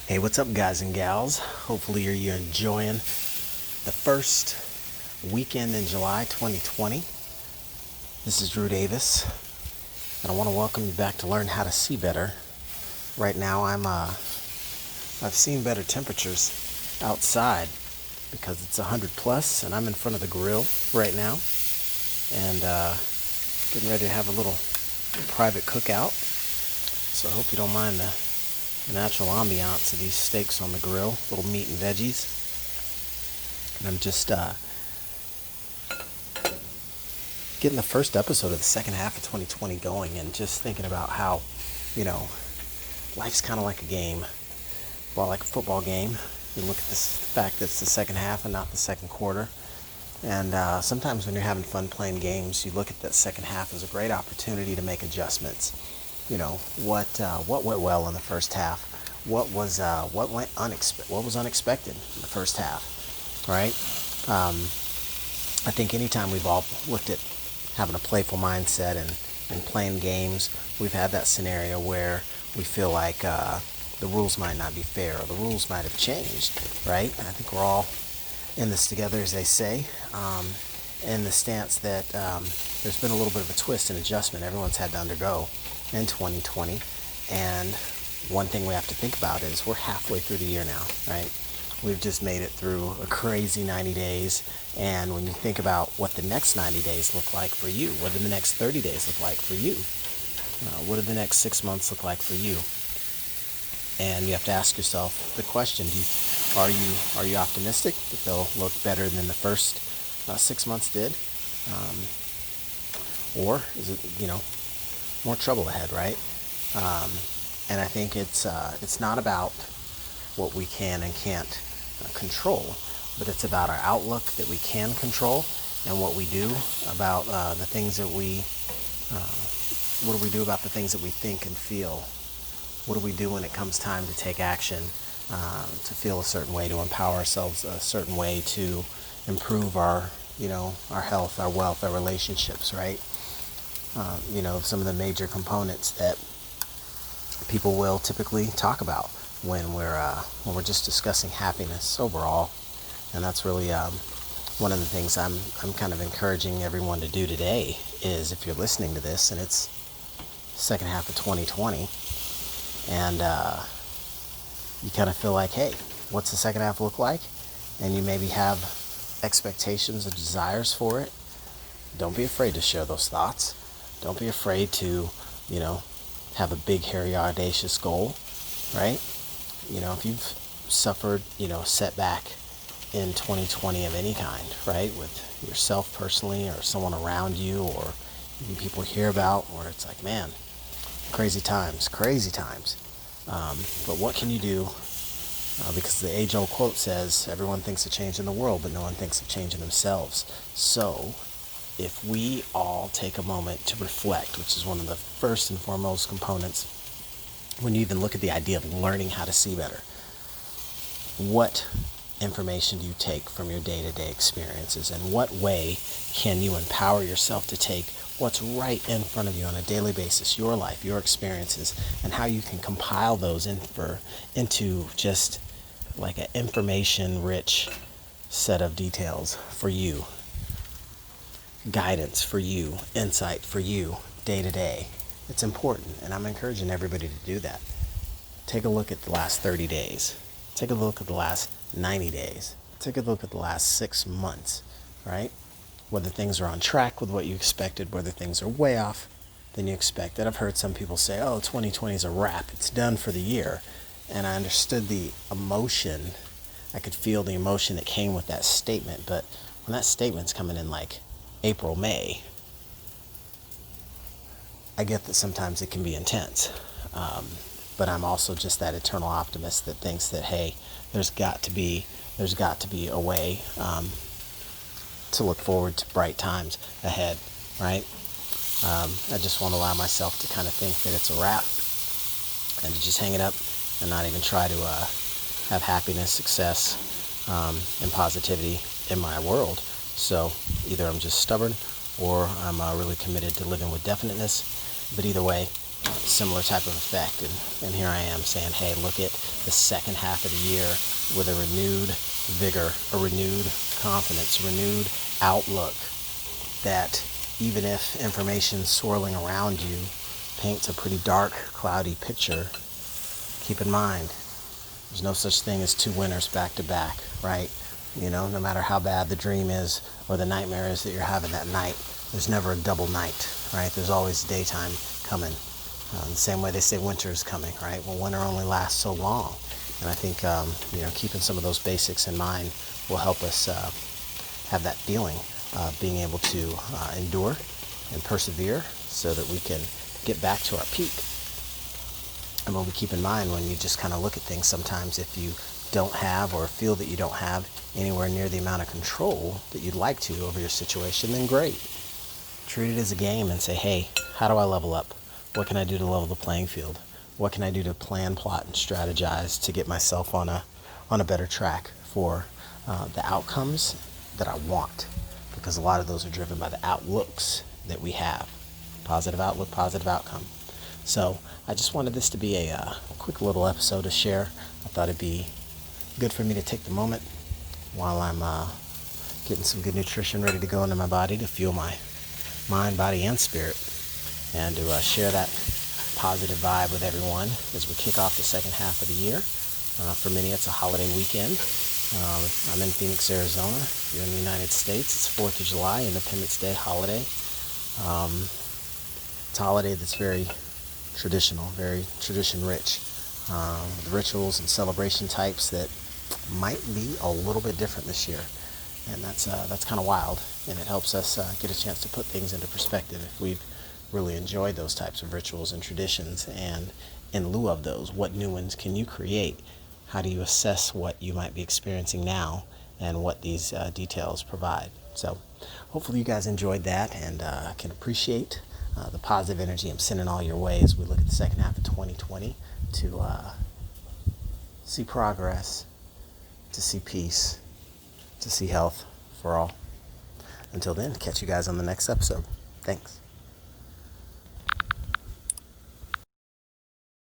Hey, what's up, guys and gals? Hopefully you're enjoying the first weekend in July 2020. This is Drew Davis, and I want to welcome you back to Learn How to See Better. Right now, I've seen better temperatures outside because it's 100 plus, and I'm in front of the grill right now, and getting ready to have a little private cookout. So I hope you don't mind the natural ambiance of these steaks on the grill, little meat and veggies. And I'm just getting the first episode of the second half of 2020 going, and just thinking about how, life's kind of like a game. Well, like a football game. You look at this fact that it's the second half and not the second quarter. And sometimes when you're having fun playing games, you look at that second half as a great opportunity to make adjustments. What went well in the first half? What was unexpected in the first half, right? I think anytime we've all looked at having a playful mindset and playing games, we've had that scenario where we feel like the rules might not be fair, or the rules might have changed, right? I think we're all in this together, as they say, in the stance that there's been a little bit of a twist and adjustment everyone's had to undergo in 2020. And one thing we have to think about is we're halfway through the year now, right? We've just made it through a crazy 90 days. And when you think about what the next 90 days look like for you, what do the next 30 days look like for you? What do the next 6 months look like for you? And you have to ask yourself the question, are you optimistic that they'll look better than the first 6 months did? Or is it, more trouble ahead, right? And I think it's not about what we can and can't control, but it's about our outlook that we can control, and what we do about the things that what do we do about the things that we think and feel? What do we do when it comes time to take action, to feel a certain way, to empower ourselves a certain way, to improve our health, our wealth, our relationships, right? Some of the major components that people will typically talk about when we're just discussing happiness overall. And that's really one of the things I'm kind of encouraging everyone to do today is, if you're listening to this and it's second half of 2020 and you kind of feel like, hey, what's the second half look like? And you maybe have expectations or desires for it. Don't be afraid to share those thoughts. Don't be afraid to, have a big, hairy, audacious goal, right? If you've suffered, setback in 2020 of any kind, right? With yourself personally, or someone around you, or even people hear about, where it's like, man, crazy times. But what can you do? Because the age-old quote says, everyone thinks of change in the world, but no one thinks of change in themselves. So if we all take a moment to reflect, which is one of the first and foremost components when you even look at the idea of learning how to see better, what information do you take from your day-to-day experiences, and what way can you empower yourself to take what's right in front of you on a daily basis, your life, your experiences, and how you can compile those into just like an information-rich set of details for you, guidance for you, insight for you, day to day. It's important, and I'm encouraging everybody to do that. Take a look at the last 30 days. Take a look at the last 90 days. Take a look at the last 6 months, right? Whether things are on track with what you expected, whether things are way off than you expected. I've heard some people say, 2020 is a wrap. It's done for the year. And I understood the emotion. I could feel the emotion that came with that statement. But when that statement's coming in like April, May, I get that sometimes it can be intense. But I'm also just that eternal optimist that thinks that, hey, there's got to be a way to look forward to bright times ahead, right? I just won't allow myself to kind of think that it's a wrap and to just hang it up and not even try to have happiness, success, and positivity in my world. So either I'm just stubborn, or I'm really committed to living with definiteness. But either way, similar type of effect. And here I am saying, hey, look at the second half of the year with a renewed vigor, a renewed confidence, renewed outlook, that even if information swirling around you paints a pretty dark, cloudy picture, keep in mind, there's no such thing as two winners back to back, right? No matter how bad the dream is or the nightmare is that you're having that night, there's never a double night, right? There's always daytime coming. The same way they say winter is coming, right? Well, winter only lasts so long. And I think, keeping some of those basics in mind will help us have that feeling of being able to endure and persevere so that we can get back to our peak. And when we keep in mind, when you just kind of look at things, sometimes if you don't have or feel that you don't have anywhere near the amount of control that you'd like to over your situation, then great. Treat it as a game and say, hey, how do I level up? What can I do to level the playing field? What can I do to plan, plot, and strategize to get myself on a better track for the outcomes that I want? Because a lot of those are driven by the outlooks that we have. Positive outlook, positive outcome. So I just wanted this to be a quick little episode to share. I thought it'd be good for me to take the moment while I'm getting some good nutrition ready to go into my body to fuel my mind, body, and spirit, and to share that positive vibe with everyone as we kick off the second half of the year. For many, it's a holiday weekend. I'm in Phoenix, Arizona. Here in the United States, it's 4th of July, Independence Day holiday. It's a holiday that's very traditional, very tradition-rich, with rituals and celebration types that might be a little bit different this year. And that's kind of wild, and it helps us get a chance to put things into perspective if we've really enjoyed those types of rituals and traditions. And in lieu of those, what new ones can you create? How do you assess what you might be experiencing now and what these details provide? So hopefully you guys enjoyed that and can appreciate the positive energy I'm sending all your way as we look at the second half of 2020 to see progress, to see peace, to see health for all. Until then, catch you guys on the next episode. Thanks.